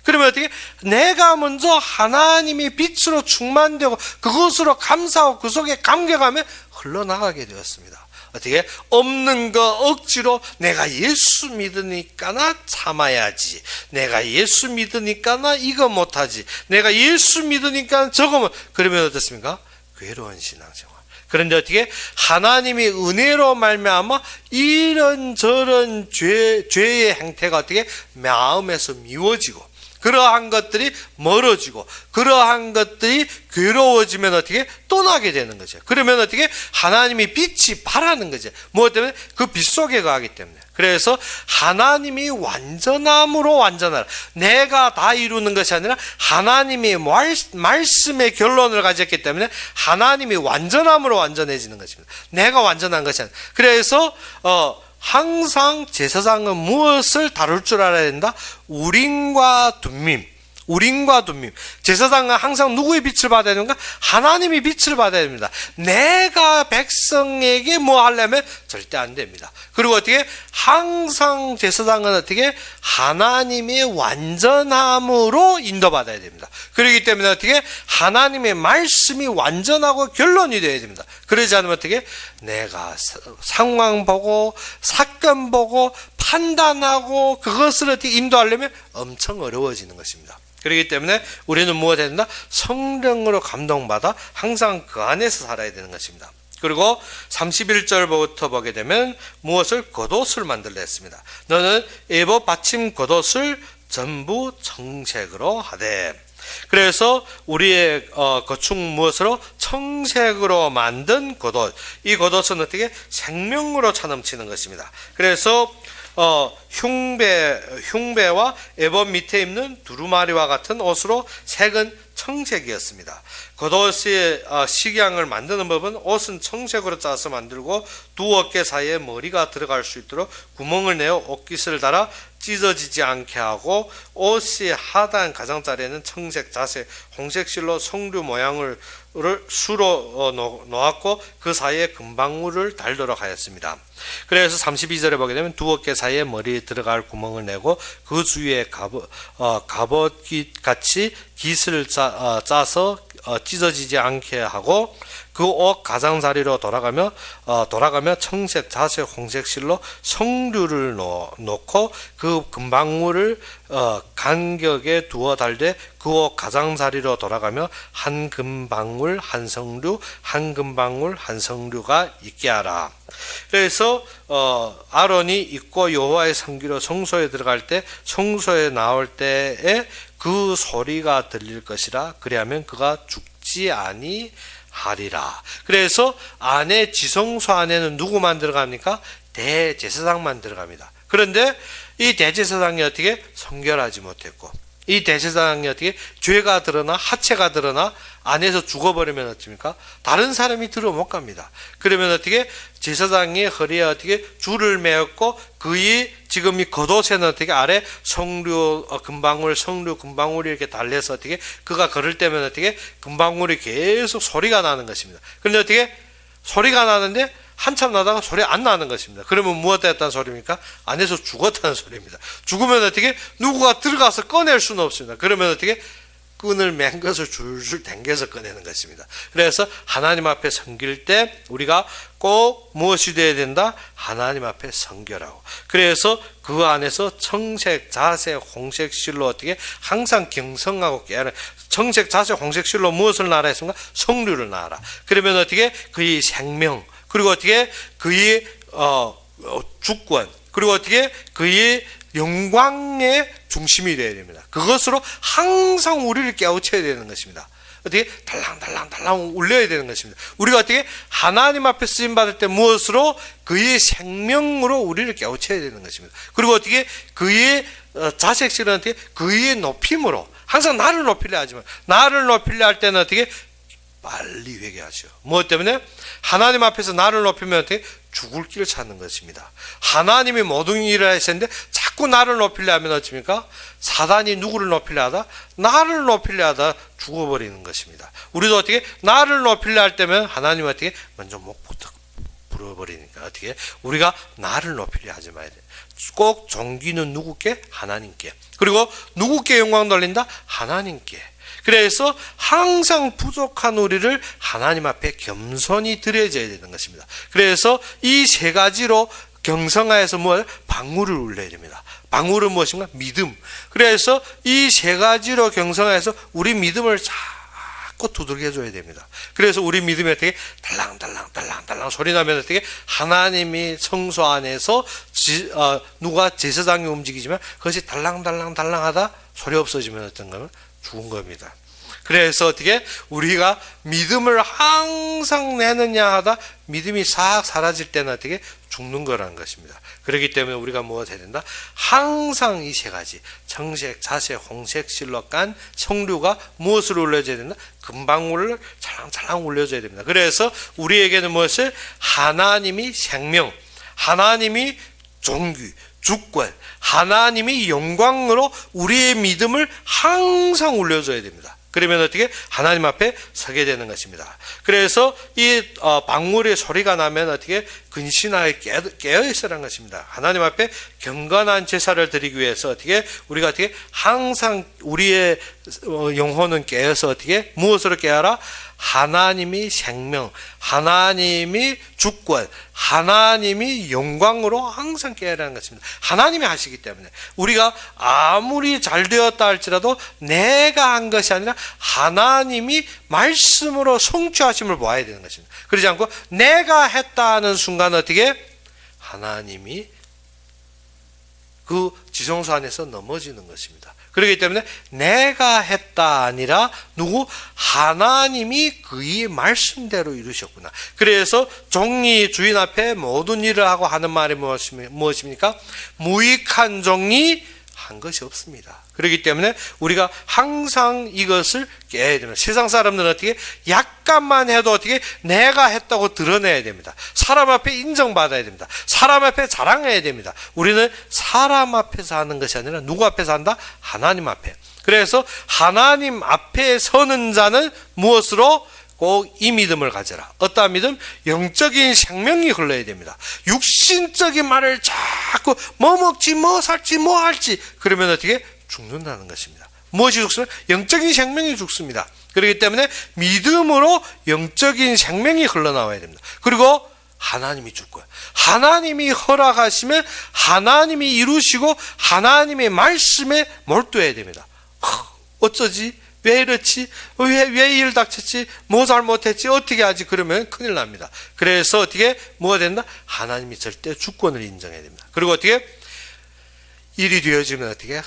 그러면 어떻게? 내가 먼저 하나님이 빛으로 충만되고 그것으로 감사하고 그 속에 감격하며 흘러나가게 되었습니다. 어떻게? 없는 거 억지로 내가 예수 믿으니까 나 참아야지. 내가 예수 믿으니까 나 이거 못하지. 내가 예수 믿으니까 저거 그러면 어떻습니까? 괴로운 신앙생활. 그런데 어떻게 하나님이 은혜로 말미암아 이런저런 죄의 행태가 어떻게 마음에서 미워지고 그러한 것들이 멀어지고 그러한 것들이 괴로워지면 어떻게 떠나게 되는 거죠. 그러면 어떻게 하나님이 빛이 바라는 거죠. 무엇 때문에? 그 빛 속에 가기 때문에. 그래서 하나님이 완전함으로 완전하라. 내가 다 이루는 것이 아니라 하나님이 말씀의 결론을 가졌기 때문에 하나님이 완전함으로 완전해지는 것입니다. 내가 완전한 것이 아니라. 그래서 항상 제사장은 무엇을 다룰 줄 알아야 된다? 우림과 둠밈. 제사장은 항상 누구의 빛을 받아야 되는가? 하나님의 빛을 받아야 됩니다. 내가 백성에게 뭐 하려면 절대 안 됩니다. 그리고 어떻게? 항상 제사장은 어떻게? 하나님의 완전함으로 인도받아야 됩니다. 그렇기 때문에 어떻게? 하나님의 말씀이 완전하고 결론이 되어야 됩니다. 그러지 않으면 어떻게? 내가 상황 보고 사건 보고 판단하고 그것을 어떻게 인도하려면 엄청 어려워지는 것입니다. 그렇기 때문에 우리는 무엇 해야 된다? 성령으로 감동받아 항상 그 안에서 살아야 되는 것입니다. 그리고 31절부터 보게 되면 무엇을? 겉옷을 만들려 했습니다. 너는 에봇 받침 겉옷을 전부 청색으로 하되. 그래서 우리의 거충 무엇으로? 청색으로 만든 겉옷. 이 겉옷은 어떻게? 생명으로 차넘치는 것입니다. 그래서 흉배와 에봇 밑에 입는 두루마리와 같은 옷으로 색은 청색이었습니다. 겉옷의 식양을 만드는 법은 옷은 청색으로 짜서 만들고 두 어깨 사이에 머리가 들어갈 수 있도록 구멍을 내어 옷깃을 달아 찢어지지 않게 하고 옷의 하단 가장자리에는 청색, 자색, 홍색 실로 성류 모양을 수로 놓았고 그 사이에 금방울을 달도록 하였습니다. 그래서 32절에 보게 되면 두 어깨 사이에 머리에 들어갈 구멍을 내고 그 주위에 갑옷깃 같이 깃을 짜서 찢어지지 않게 하고 그 옷 가장자리로 돌아가며 청색, 자색, 홍색 실로 성류를 놓고 그 금방울을 간격에 두어 달되 그 옷 가장자리로 돌아가며 한 금방울 한 성류 한 금방울 한 성류가 있게 하라. 그래서 아론이 입고 여호와의 성기로 성소에 들어갈 때 성소에 나올 때에 그 소리가 들릴 것이라. 그리하면 그가 죽지 아니하리라. 그래서 안에 지성소 안에는 누구만 들어갑니까? 대제사장만 들어갑니다. 그런데 이 대제사장이 어떻게? 성결하지 못했고 이 대제사장이 어떻게? 죄가 드러나 하체가 드러나 안에서 죽어버리면 어떻습니까? 다른 사람이 들어 못 갑니다. 그러면 어떻게? 제사장이 허리에 어떻게? 줄을 메었고 그의 지금 이 겉옷에는 어떻게? 아래 성류 금방울 성류 금방울이 이렇게 달려서 어떻게? 그가 걸을 때면 어떻게? 금방울이 계속 소리가 나는 것입니다. 그런데 어떻게? 소리가 나는데 한참 나다가 소리 안 나는 것입니다. 그러면 무엇 했다는 소리입니까? 안에서 죽었다는 소리입니다. 죽으면 어떻게? 누구가 들어가서 꺼낼 수는 없습니다. 그러면 어떻게? 끈을 맨 것을 줄줄 당겨서 꺼내는 것입니다. 그래서 하나님 앞에 섬길 때 우리가 꼭 무엇이 되어야 된다? 하나님 앞에 성결하고. 그래서 그 안에서 청색, 자색, 홍색 실로 어떻게? 항상 경성하고 깨어나. 청색, 자색, 홍색 실로 무엇을 나라 했습니까? 성류를 나라. 그러면 어떻게? 그의 생명, 그리고 어떻게? 그의 주권, 그리고 어떻게? 그의 영광의 중심이 되어야 됩니다. 그것으로 항상 우리를 깨우쳐야 되는 것입니다. 어떻게? 달랑달랑 울려야 되는 것입니다. 우리가 어떻게? 하나님 앞에 쓰임받을 때 무엇으로? 그의 생명으로 우리를 깨우쳐야 되는 것입니다. 그리고 어떻게? 그의 자색실은 어떻게? 그의 높임으로. 항상 나를 높이려 하지만 나를 높이려 할 때는 어떻게? 빨리 회개하죠. 무엇 때문에? 하나님 앞에서 나를 높이면 어떻게? 죽을 길을 찾는 것입니다. 하나님이 모든 일을 하시는데 자꾸 나를 높이려 하면 어떻습니까? 사단이 누구를 높이려 하다? 나를 높이려 하다 죽어버리는 것입니다. 우리도 어떻게? 나를 높이려 할 때면 하나님 어떻게? 먼저 목부터 불어버리니까 어떻게? 우리가 나를 높이려 하지 말아야 돼. 꼭 존귀는 누구께? 하나님께. 그리고 누구께 영광 돌린다? 하나님께. 그래서 항상 부족한 우리를 하나님 앞에 겸손히 드려져야 되는 것입니다. 그래서 이 세 가지로 경성하여서 방울을 울려야 됩니다. 방울은 무엇인가? 믿음. 그래서 이 세 가지로 경성하여서 우리 믿음을 자꾸 두들겨 줘야 됩니다. 그래서 우리 믿음이 어떻게? 달랑달랑 소리 나면 어떻게? 하나님이 성소 안에서 누가 제사장이 움직이지만 그것이 달랑달랑 하다 소리 없어지면 어떤 거는 죽은 겁니다. 그래서 어떻게 우리가 믿음을 항상 내느냐 하다 믿음이 싹 사라질 때는 어떻게 죽는 거라는 것입니다. 그렇기 때문에 우리가 뭐가 해야 된다? 항상 이 세 가지 정색, 자색, 홍색, 실록간, 성류가 무엇을 올려줘야 된다? 금방울을 찰랑찰랑 올려줘야 됩니다. 그래서 우리에게는 무엇을? 하나님이 생명, 하나님이 존귀, 주권, 하나님이 영광으로 우리의 믿음을 항상 올려줘야 됩니다. 그러면 어떻게? 하나님 앞에 서게 되는 것입니다. 그래서 이 방울의 소리가 나면 어떻게? 근신하게 깨어있으라는 것입니다. 하나님 앞에 경건한 제사를 드리기 위해서 어떻게? 우리가 어떻게? 항상 우리의 영혼은 깨어서 어떻게? 무엇으로 깨어라? 하나님이 생명, 하나님이 주권, 하나님이 영광으로 항상 깨어라는 것입니다. 하나님이 하시기 때문에 우리가 아무리 잘 되었다 할지라도 내가 한 것이 아니라 하나님이 말씀으로 성취하심을 보아야 되는 것입니다. 그러지 않고 내가 했다 하는 순간 어떻게? 하나님이 그 지성소 안에서 넘어지는 것입니다. 그렇기 때문에 내가 했다 아니라 누구? 하나님이 그의 말씀대로 이루셨구나. 그래서 종이 주인 앞에 모든 일을 하고 하는 말이 무엇입니까? 무익한 종이 한 것이 없습니다. 그렇기 때문에 우리가 항상 이것을 깨야 됩니다. 세상 사람들은 어떻게? 약간만 해도 어떻게? 내가 했다고 드러내야 됩니다. 사람 앞에 인정받아야 됩니다. 사람 앞에 자랑해야 됩니다. 우리는 사람 앞에서 하는 것이 아니라 누구 앞에서 한다? 하나님 앞에. 그래서 하나님 앞에 서는 자는 무엇으로? 꼭 이 믿음을 가져라. 어떠한 믿음? 영적인 생명이 흘러야 됩니다. 육신적인 말을 자꾸 뭐 먹지, 뭐 살지, 뭐 할지 그러면 어떻게? 죽는다는 것입니다. 무엇이 죽습니까? 영적인 생명이 죽습니다. 그렇기 때문에 믿음으로 영적인 생명이 흘러나와야 됩니다. 그리고 하나님이 주권, 하나님이 허락하시면 하나님이 이루시고 하나님의 말씀에 몰두해야 됩니다. 어쩌지? 왜 이렇지? 왜 일 닥쳤지? 뭐 잘못했지? 어떻게 하지? 그러면 큰일 납니다. 그래서 어떻게? 뭐가 된다? 하나님이 절대 주권을 인정해야 됩니다. 그리고 어떻게? 일이 되어지면 어떻게?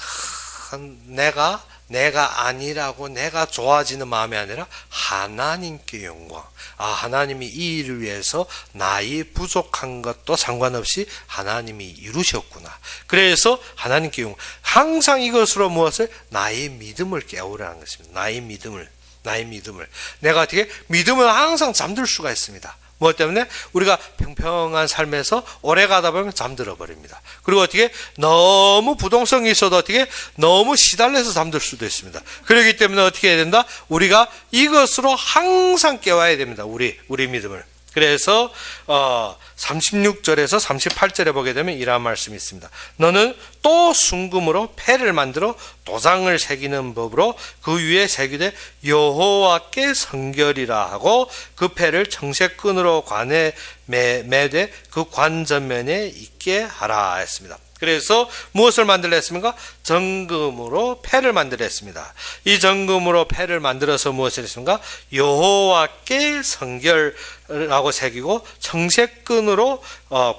내가 아니라고 내가 좋아지는 마음이 아니라 하나님께 영광. 하나님이 이 일을 위해서 나의 부족한 것도 상관없이 하나님이 이루셨구나. 그래서 하나님께 영광. 항상 이것으로 무엇을? 나의 믿음을 깨우라는 것입니다. 나의 믿음을. 내가 어떻게? 믿음은 항상 잠들 수가 있습니다. 무엇 때문에? 우리가 평평한 삶에서 오래 가다 보면 잠들어 버립니다. 그리고 어떻게? 너무 부동성이 있어도 어떻게? 너무 시달려서 잠들 수도 있습니다. 그렇기 때문에 어떻게 해야 된다? 우리가 이것으로 항상 깨워야 됩니다. 우리 믿음을. 그래서 36절에서 38절에 보게 되면 이러한 말씀이 있습니다. 너는 또 순금으로 패를 만들어 도장을 새기는 법으로 그 위에 새기되 여호와께 성결이라 하고 그 패를 청색끈으로 관에 매되 그 관 전면에 있게 하라 했습니다. 그래서 무엇을 만들려 했습니까? 정금으로 패를 만들려 했습니다. 이 정금으로 패를 만들어서 무엇을 했습니까? 여호와께 성결하고 새기고 청색끈으로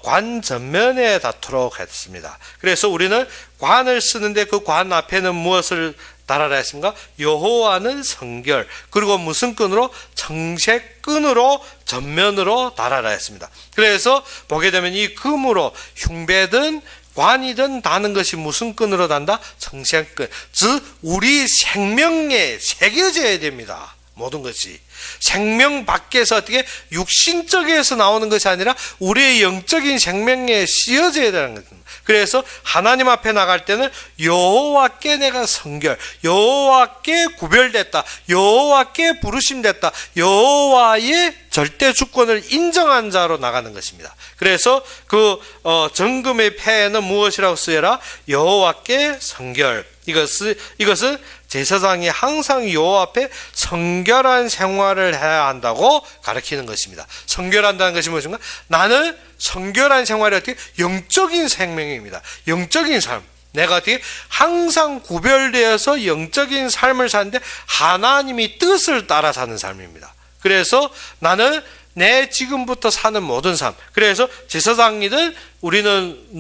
관 전면에 닿도록 했습니다. 그래서 우리는 관을 쓰는데 그 관 앞에는 무엇을 달아라 했습니까? 여호와는 성결. 그리고 무슨 끈으로? 청색끈으로 전면으로 달아라 했습니다. 그래서 보게 되면 이 금으로 흉배든 관이든 다는 것이 무슨 끈으로 단다? 청색끈. 즉 우리 생명에 새겨져야 됩니다. 모든 것이 생명 밖에서 어떻게 육신적에서 나오는 것이 아니라 우리의 영적인 생명에 씌어져야 되는 것입니다. 그래서 하나님 앞에 나갈 때는 여호와께 내가 성결, 여호와께 구별됐다, 여호와께 부르심됐다, 여호와의 절대 주권을 인정한 자로 나가는 것입니다. 그래서 그 정금의 패에는 무엇이라고 쓰여라? 여호와께 성결. 이것은 제사장이 항상 여호와 앞에 성결한 생활을 해야 한다고 가르치는 것입니다. 성결한다는 것이 무엇인가? 나는 성결한 생활이 어떻게? 영적인 생명입니다. 영적인 삶. 내가 어떻게? 항상 구별되어서 영적인 삶을 사는데 하나님이 뜻을 따라 사는 삶입니다. 그래서 나는 내 지금부터 사는 모든 삶. 그래서 제사장이든 우리는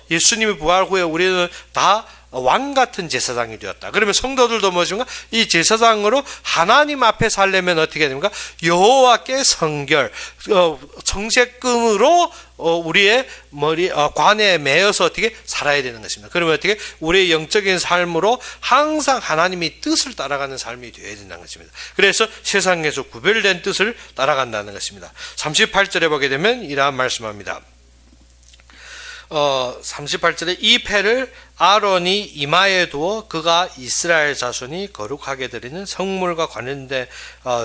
예수님이 부활 후에 우리는 다 왕 같은 제사장이 되었다. 그러면 성도들도 무엇인가? 이 제사장으로 하나님 앞에 살려면 어떻게 됩니까? 여호와께 성결, 정색금으로 우리의 머리 관에 매여서 어떻게 살아야 되는 것입니다. 그러면 어떻게 우리의 영적인 삶으로 항상 하나님의 뜻을 따라가는 삶이 되어야 된다는 것입니다. 그래서 세상에서 구별된 뜻을 따라간다는 것입니다. 38절에 보게 되면 이러한 말씀합니다. 38절에 이 패를 아론이 이마에 두어 그가 이스라엘 자손이 거룩하게 드리는 성물과 관련된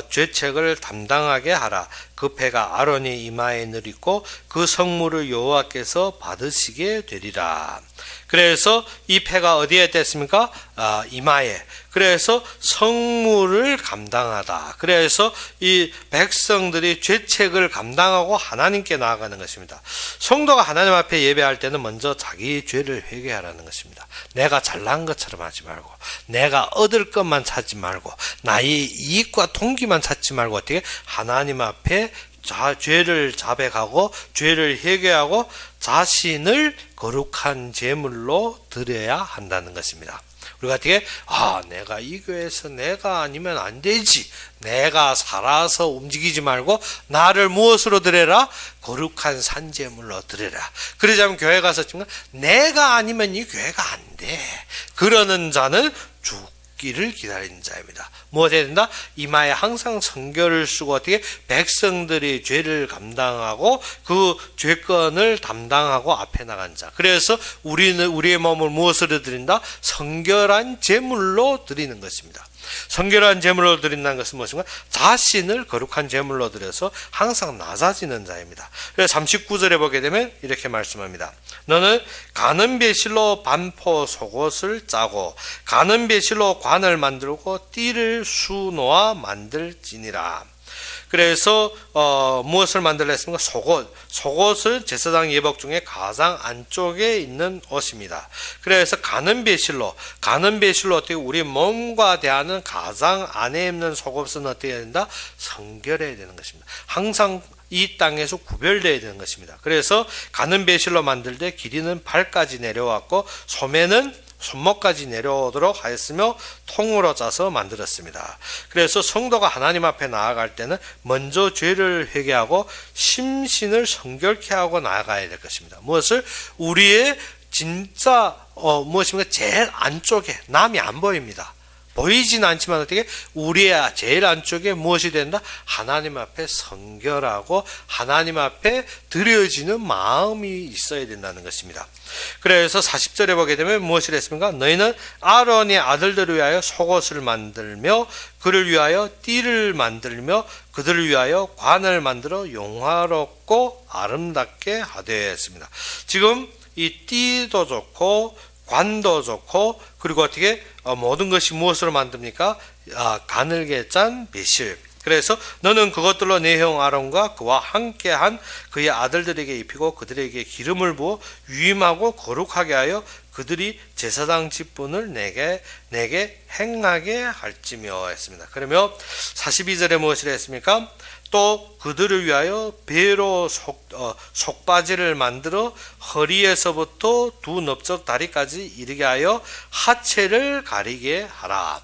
죄책을 담당하게 하라. 그 패가 아론이 이마에 늘있고 그 성물을 여호와께서 받으시게 되리라. 그래서 이 패가 어디에 됐습니까? 이마에. 그래서 성물을 감당하다. 그래서 이 백성들이 죄책을 감당하고 하나님께 나아가는 것입니다. 성도가 하나님 앞에 예배할 때는 먼저 자기 죄를 회개하라는 것입니다. 내가 잘난 것처럼 하지 말고, 내가 얻을 것만 찾지 말고, 나의 이익과 동기만 찾지 말고 어떻게 하나님 앞에 죄를 자백하고 죄를 회개하고 자신을 거룩한 제물로 드려야 한다는 것입니다. 우리가 어떻게 내가 이 교회에서 내가 아니면 안 되지, 내가 살아서 움직이지 말고 나를 무엇으로 드려라? 거룩한 산제물로 드려라. 그러자면 교회 가서 지금 내가 아니면 이 교회가 안 돼, 그러는 자는 죽기를 기다리는 자입니다. 무엇 해야 된다? 이마에 항상 성결을 쓰고 어떻게 백성들이 죄를 감당하고 그 죄권을 담당하고 앞에 나간 자. 그래서 우리는 우리의 몸을 무엇으로 드린다? 성결한 제물로 드리는 것입니다. 성결한 제물로 드린다는 것은 무엇인가? 자신을 거룩한 제물로 드려서 항상 낮아지는 자입니다. 그래서 39절에 보게 되면 이렇게 말씀합니다. 너는 가는 배실로 반포 속옷을 짜고 가는 배실로 관을 만들고 띠를 수놓아 만들지니라. 그래서 무엇을 만들라 했습니까? 속옷은 제사장 예복 중에 가장 안쪽에 있는 옷입니다. 그래서 가는 배실로 어떻게 우리 몸과 대하는 가장 안에 입는 속옷은 어떻게 해야 된다? 성결해야 되는 것입니다. 항상 이 땅에서 구별되어야 되는 것입니다. 그래서 가는 배실로 만들 때 길이는 발까지 내려왔고 소매는 손목까지 내려오도록 하였으며 통으로 짜서 만들었습니다. 그래서 성도가 하나님 앞에 나아갈 때는 먼저 죄를 회개하고 심신을 성결케 하고 나아가야 될 것입니다. 무엇을? 우리의 진짜 무엇입니까? 제일 안쪽에 남이 안 보입니다. 보이진 않지만 어떻게 우리의 제일 안쪽에 무엇이 된다? 하나님 앞에 성결하고 하나님 앞에 드려지는 마음이 있어야 된다는 것입니다. 그래서 40절에 보게 되면 무엇을 했습니까? 너희는 아론의 아들들을 위하여 속옷을 만들며 그를 위하여 띠를 만들며 그들을 위하여 관을 만들어 용화롭고 아름답게 하되 했습니다. 지금 이 띠도 좋고 관도 좋고 그리고 어떻게 모든 것이 무엇으로 만듭니까? 가늘게 짠 배실. 그래서 너는 그것들로 내 형 아론과 그와 함께한 그의 아들들에게 입히고 그들에게 기름을 부어 위임하고 거룩하게 하여 그들이 제사장 직분을 내게 행하게 할지며 했습니다. 그러면 42절에 무엇을 했습니까? 또 그들을 위하여 배로 속바지를 만들어 허리에서부터 두 넓적 다리까지 이르게 하여 하체를 가리게 하라.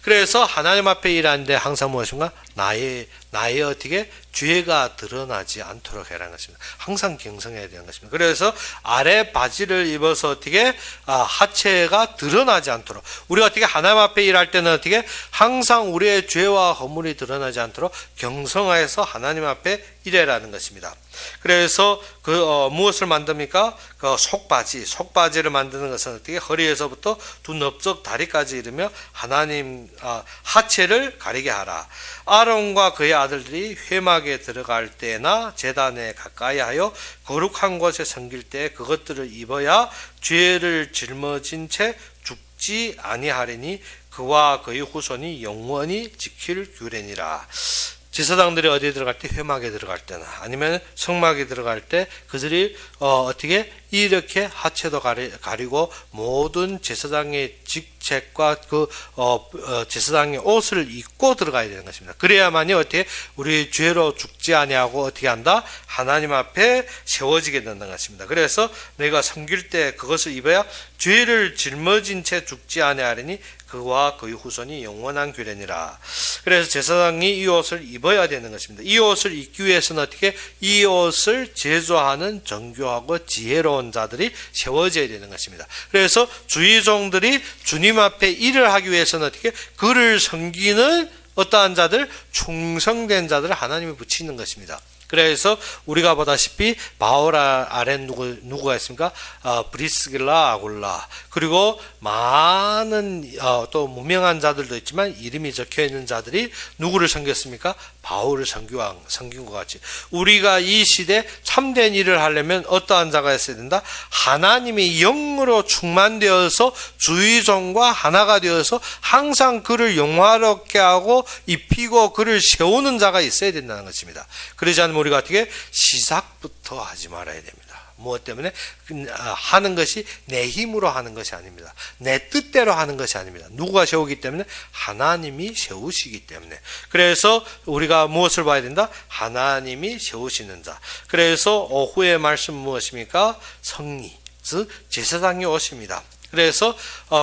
그래서 하나님 앞에 일하는데 항상 무엇인가? 나의 어떻게 죄가 드러나지 않도록 해라는 것입니다. 항상 경성해야 되는 것입니다. 그래서 아래 바지를 입어서 어떻게 하체가 드러나지 않도록, 우리가 어떻게 하나님 앞에 일할 때는 어떻게 항상 우리의 죄와 허물이 드러나지 않도록 경성하여서 하나님 앞에 일해라는 것입니다. 그래서 무엇을 만듭니까? 속바지를 만드는 것은 어떻게 허리에서부터 두 넓적 다리까지 이르며 하나님 하체를 가리게 하라. 아론과 그의 아들들이 회막에 들어갈 때나 제단에 가까이 하여 거룩한 곳에 섬길 때 그것들을 입어야 죄를 짊어진 채 죽지 아니하리니 그와 그의 후손이 영원히 지킬 규례니라. 제사장들이 어디에 들어갈 때? 회막에 들어갈 때나 아니면 성막에 들어갈 때 그들이 어떻게 이렇게 하체도 가리고 모든 제사장의 직책과 제사장의 옷을 입고 들어가야 되는 것입니다. 그래야만이 어떻게 우리 죄로 죽지 아니하고 어떻게 한다? 하나님 앞에 세워지게 된다는 것입니다. 그래서 내가 섬길 때 그것을 입어야 죄를 짊어진 채 죽지 아니하리니 그와 그의 후손이 영원한 규례니라. 그래서 제사장이 이 옷을 입어야 되는 것입니다. 이 옷을 입기 위해서는 어떻게? 이 옷을 제조하는 정교하고 지혜로운 자들이 세워져야 되는 것입니다. 그래서 주의 종들이 주님 앞에 일을 하기 위해서는 어떻게? 그를 섬기는 어떠한 자들? 충성된 자들을 하나님이 붙이는 것입니다. 그래서 우리가 보다시피 바울 아래 누구가 있습니까? 브리스길라, 아굴라, 그리고 많은 또 무명한 자들도 있지만 이름이 적혀 있는 자들이 누구를 섬겼습니까? 바울을 섬긴 것 같이 우리가 이 시대 참된 일을 하려면 어떠한 자가 있어야 된다? 하나님이 영으로 충만되어서 주의 종과 하나가 되어서 항상 그를 영화롭게 하고 입히고 그를 세우는 자가 있어야 된다는 것입니다. 그러지 않으면 우리가 어떻게? 시작부터 하지 말아야 됩니다. 무엇 때문에? 하는 것이 내 힘으로 하는 것이 아닙니다. 내 뜻대로 하는 것이 아닙니다. 누가 세우기 때문에? 하나님이 세우시기 때문에. 그래서 우리가 무엇을 봐야 된다? 하나님이 세우시는 자. 그래서 오후의 말씀 무엇입니까? 성리, 즉 제사장이 옷입니다. 그래서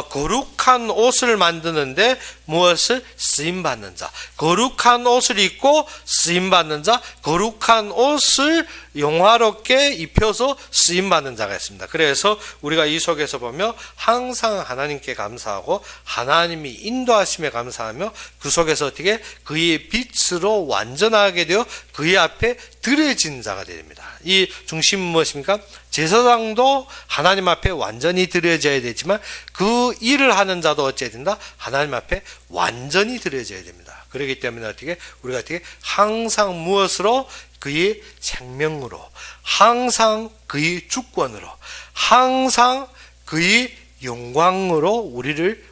거룩한 옷을 만드는데 무엇을? 쓰임받는 자. 거룩한 옷을 입고 쓰임받는 자, 거룩한 옷을 영화롭게 입혀서 쓰임받는 자가 있습니다. 그래서 우리가 이 속에서 보면 항상 하나님께 감사하고 하나님이 인도하심에 감사하며 그 속에서 어떻게? 그의 빛으로 완전하게 되어 그의 앞에 드려진 자가 됩니다. 이 중심은 무엇입니까? 제사장도 하나님 앞에 완전히 드려져야 되지만 그 일을 하는 자도 어찌해야 된다? 하나님 앞에 완전히 드려져야 됩니다. 그렇기 때문에 어떻게? 우리가 어떻게? 항상 무엇으로? 그의 생명으로, 항상 그의 주권으로, 항상 그의 영광으로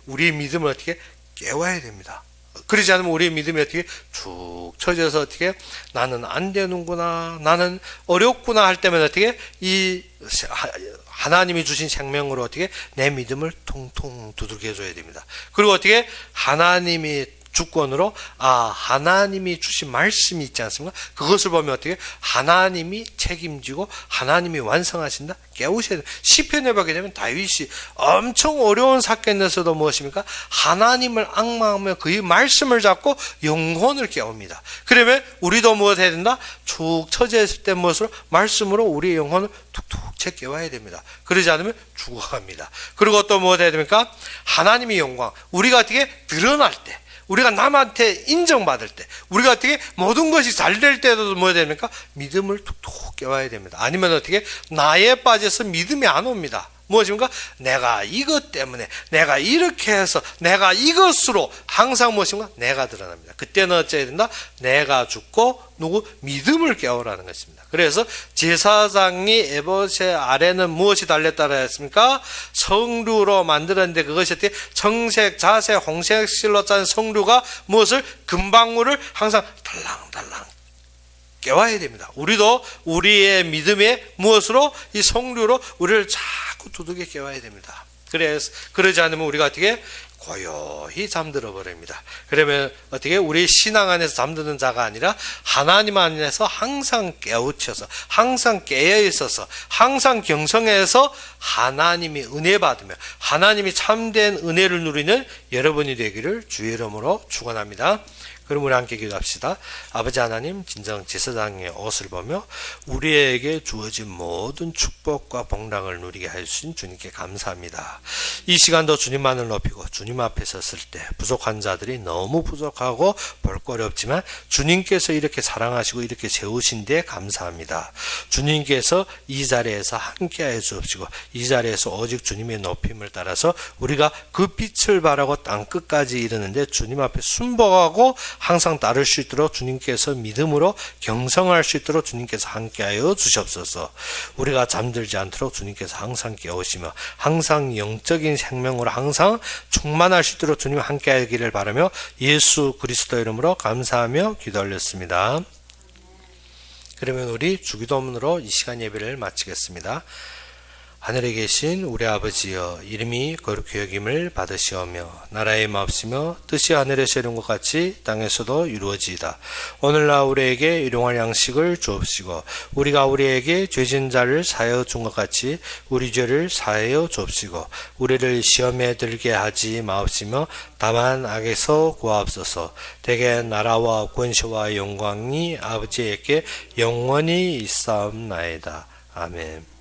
우리의 믿음을 어떻게? 깨워야 됩니다. 그러지 않으면 우리의 믿음이 어떻게? 쭉 처져서 어떻게? 나는 안 되는구나, 나는 어렵구나 할 때면 어떻게? 이 하나님이 주신 생명으로 어떻게? 내 믿음을 통통 두들겨 줘야 됩니다. 그리고 어떻게? 하나님이 주권으로 하나님이 주신 말씀이 있지 않습니까? 그것을 보면 어떻게? 하나님이 책임지고 하나님이 완성하신다? 깨우셔야 돼요. 시편에 보게 되면 다윗이 엄청 어려운 사건에서도 무엇입니까? 하나님을 앙망하며 그의 말씀을 잡고 영혼을 깨웁니다. 그러면 우리도 무엇 해야 된다? 축 처져 있을 때 무엇으로? 말씀으로 우리의 영혼을 툭툭 채 깨워야 됩니다. 그러지 않으면 죽어갑니다. 그리고 또 무엇 해야 됩니까? 하나님의 영광, 우리가 어떻게? 드러날 때, 우리가 남한테 인정받을 때, 우리가 어떻게 모든 것이 잘 될 때도 뭐 해야 됩니까? 믿음을 툭툭 깨워야 됩니다. 아니면 어떻게? 나에 빠져서 믿음이 안 옵니다. 무엇입니까? 내가 이것 때문에, 내가 이렇게 해서, 내가 이것으로 항상 무엇인가? 내가 드러납니다. 그때는 어찌해야 된다? 내가 죽고 누구? 믿음을 깨우라는 것입니다. 그래서 제사장이 에봇의 아래는 무엇이 달렸다라 했습니까? 성류로 만들었는데 그것이 어떻게? 청색, 자색, 홍색 실로 짠 성류가 무엇을? 금방울을 항상 달랑달랑 깨워야 됩니다. 우리도 우리의 믿음의 무엇으로? 이 성류로 우리를 자꾸 두들겨 깨워야 됩니다. 그러지 않으면 우리가 어떻게? 고요히 잠들어 버립니다. 그러면 어떻게? 우리 신앙 안에서 잠드는 자가 아니라 하나님 안에서 항상 깨우쳐서, 항상 깨어 있어서, 항상 경성해서 하나님이 은혜 받으며 하나님이 참된 은혜를 누리는 여러분이 되기를 주의 이름으로 축원합니다. 그럼 우리 함께 기도합시다. 아버지 하나님, 진정 제사장의 옷을 보며 우리에게 주어진 모든 축복과 복락을 누리게 하신 주님께 감사합니다. 이 시간도 주님만을 높이고 주님 앞에 섰을 때 부족한 자들이 너무 부족하고 볼거리 없지만 주님께서 이렇게 사랑하시고 이렇게 세우신 데 감사합니다. 주님께서 이 자리에서 함께하여 주옵시고 이 자리에서 오직 주님의 높임을 따라서 우리가 그 빛을 바라고 땅끝까지 이르는데 주님 앞에 순복하고 항상 따를 수 있도록 주님께서 믿음으로 경성할 수 있도록 주님께서 함께하여 주시옵소서. 우리가 잠들지 않도록 주님께서 항상 깨우시며 항상 영적인 생명으로 항상 충만할 수 있도록 주님 함께하기를 바라며 예수 그리스도 이름으로 감사하며 기도 올렸습니다. 그러면 우리 주기도문으로 이 시간 예배를 마치겠습니다. 하늘에 계신 우리 아버지여, 이름이 거룩히 여김을 받으시오며 나라의 마옵시며 뜻이 하늘에서 이룬 것 같이 땅에서도 이루어지이다. 오늘날 우리에게 일용할 양식을 주옵시고 우리가 우리에게 죄진 자를 사하여 준 것 같이 우리 죄를 사하여 주옵시고 우리를 시험에 들게 하지 마옵시며 다만 악에서 구하옵소서. 대개 나라와 권세와 영광이 아버지에게 영원히 있사옵나이다. 아멘.